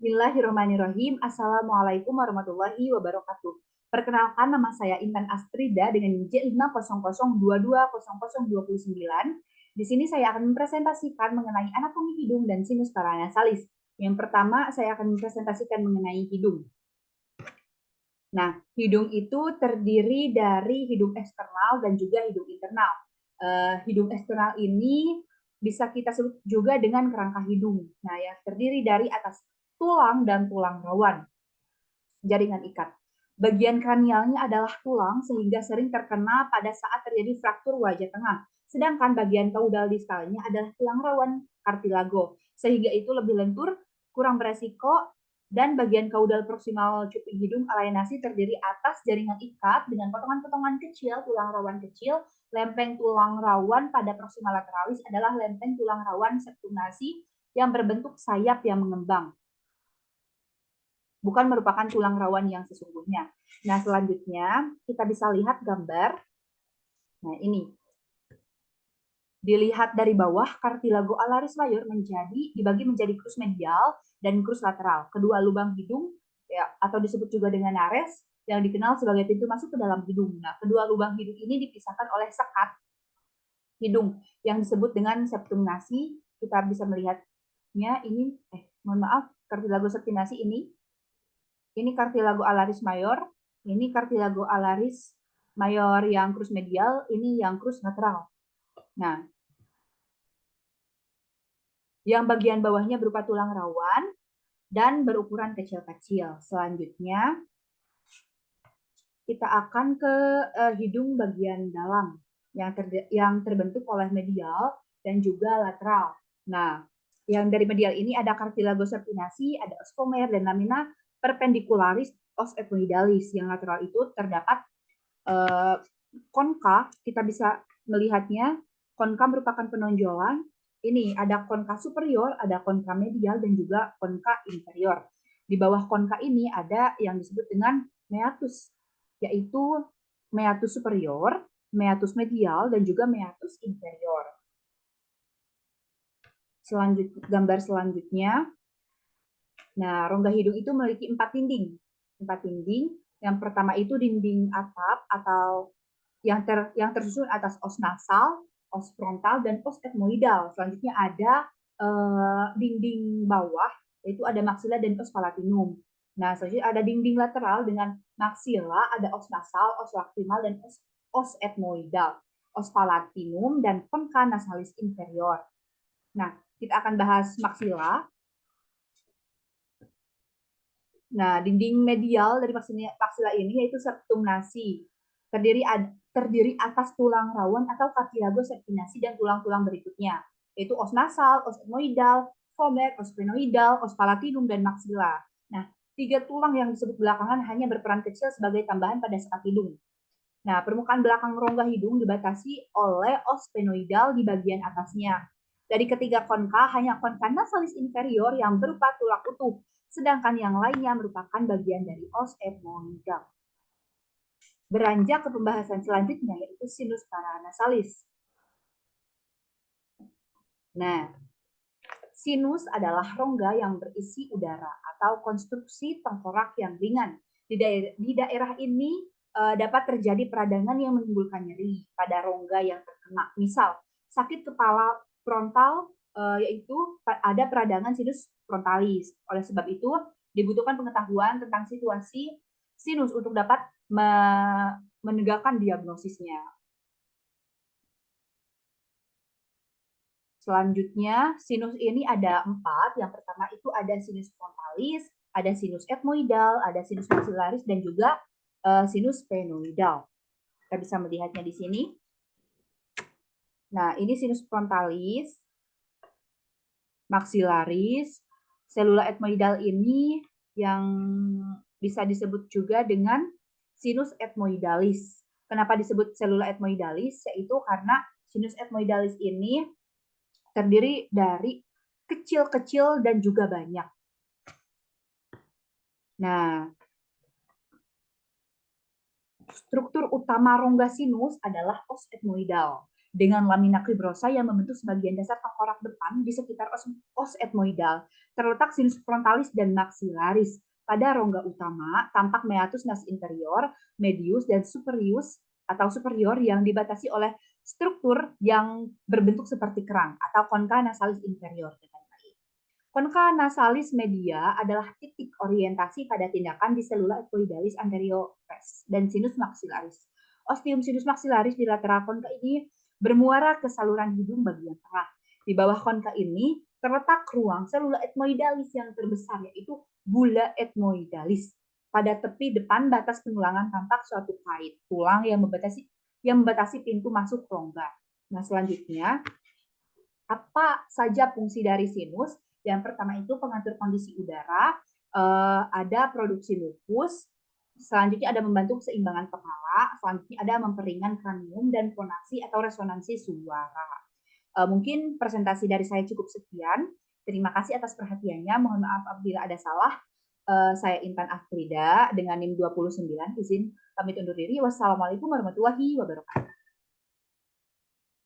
Bismillahirrahmanirrahim. Assalamualaikum warahmatullahi wabarakatuh. Perkenalkan, nama saya Intan Astrida dengan NIM 500220029. Di sini saya akan mempresentasikan mengenai anatomi hidung dan sinus paranasalis. Yang pertama, saya akan mempresentasikan mengenai hidung. Nah, hidung itu terdiri dari hidung eksternal dan juga hidung internal. Hidung eksternal ini bisa kita sebut juga dengan kerangka hidung. Nah, yang terdiri dari atas tulang dan tulang rawan, jaringan ikat. Bagian kranialnya adalah tulang sehingga sering terkena pada saat terjadi fraktur wajah tengah. Sedangkan bagian kaudal distalnya adalah tulang rawan, kartilago, sehingga itu lebih lentur, kurang beresiko, dan bagian kaudal proksimal cuping hidung alienasi terdiri atas jaringan ikat dengan potongan-potongan kecil, tulang rawan kecil. Lempeng tulang rawan pada proksimal lateralis adalah lempeng tulang rawan septumnasi yang berbentuk sayap yang mengembang, bukan merupakan tulang rawan yang sesungguhnya. Nah, selanjutnya kita bisa lihat gambar. Nah, ini. Dilihat dari bawah, kartilago alaris mayor dibagi menjadi krus medial dan krus lateral. Kedua lubang hidung, ya, atau disebut juga dengan nares, yang dikenal sebagai pintu masuk ke dalam hidung. Nah, kedua lubang hidung ini dipisahkan oleh sekat hidung yang disebut dengan septum nasi. Kita bisa melihatnya ini, mohon maaf, kartilago septinasi ini kartilago alaris mayor, ini kartilago alaris mayor yang krus medial, ini yang krus lateral. Nah, yang bagian bawahnya berupa tulang rawan dan berukuran kecil-kecil. Selanjutnya, kita akan ke hidung bagian dalam yang terbentuk oleh medial dan juga lateral. Nah, yang dari medial ini ada cartilago septinasi, ada oscomer dan lamina perpendicularis os ethmoidalis. Yang lateral itu terdapat konka, kita bisa melihatnya. Konka merupakan penonjolan. Ini ada konka superior, ada konka medial, dan juga konka inferior. Di bawah konka ini ada yang disebut dengan meatus, yaitu meatus superior, meatus medial, dan juga meatus inferior. Gambar selanjutnya. Nah, rongga hidung itu memiliki 4 dinding. 4 dinding. Yang pertama itu dinding atap atau yang tersusun atas os nasal, os frontal, dan os ethmoidal. Selanjutnya ada dinding bawah, yaitu ada maksila dan os palatinum. Nah, selanjutnya ada dinding lateral dengan maksila, ada os nasal, os lacrimal, dan os ethmoidal, os palatinum, dan concha nasalis inferior. Nah, kita akan bahas maksila. Nah, dinding medial dari maksila ini yaitu septum nasi. Terdiri atas tulang rawan atau cartilago septinasi dan tulang-tulang berikutnya, yaitu os nasal, os ethmoidal, vomer, os sphenoidal, os palatinum, dan maksila. Nah, 3 tulang yang disebut belakangan hanya berperan kecil sebagai tambahan pada sekat hidung. Nah, permukaan belakang rongga hidung dibatasi oleh os sphenoidal di bagian atasnya. Dari ketiga konka, hanya konka nasalis inferior yang berupa tulang utuh, sedangkan yang lainnya merupakan bagian dari os ethmoidal. Beranjak ke pembahasan selanjutnya, yaitu sinus paranasalis. Nah, sinus adalah rongga yang berisi udara atau konstruksi tengkorak yang ringan. Di daerah ini dapat terjadi peradangan yang menimbulkan nyeri pada rongga yang terkena. Misal, sakit kepala frontal, yaitu ada peradangan sinus frontalis. Oleh sebab itu, dibutuhkan pengetahuan tentang situasi sinus untuk dapat menegakkan diagnosisnya. Selanjutnya, sinus ini ada 4. Yang pertama itu ada sinus frontalis, ada sinus ethmoidal, ada sinus maxillaris, dan juga sinus sphenoidal. Kita bisa melihatnya di sini. Nah, ini sinus frontalis, maxillaris, selula ethmoidal ini yang bisa disebut juga dengan sinus ethmoidalis. Kenapa disebut selula ethmoidalis? Yaitu karena sinus ethmoidalis ini terdiri dari kecil-kecil dan juga banyak. Nah, struktur utama rongga sinus adalah os ethmoidal. dengan lamina fibrosa yang membentuk sebagian dasar tengkorak depan di sekitar os etmoidal. Terletak sinus frontalis dan maxillaris. Pada rongga utama tampak meatus nas inferior, medius, dan superior yang dibatasi oleh struktur yang berbentuk seperti kerang atau concha nasalis inferior. Concha nasalis media adalah titik orientasi pada tindakan di selula etmoidalis anteriores dan sinus maxillaris. Ostium sinus maxillaris di lateral concha ini bermuara ke saluran hidung bagian tengah. Di bawah concha ini terletak ruang selula etmoidalis yang terbesar, yaitu bula etmoidalis. Pada tepi depan batas penulangan tampak suatu kait tulang yang membatasi pintu masuk rongga. Nah, selanjutnya, apa saja fungsi dari sinus? Yang pertama itu pengatur kondisi udara, ada produksi mukus, selanjutnya ada membantu keseimbangan kepala, selanjutnya ada memperingan kranium dan fonasi atau resonansi suara. Mungkin presentasi dari saya cukup sekian. Terima kasih atas perhatiannya. Mohon maaf apabila ada salah. Saya Intan Afrida dengan NIM 29. Izin pamit undur diri. Wassalamualaikum warahmatullahi wabarakatuh.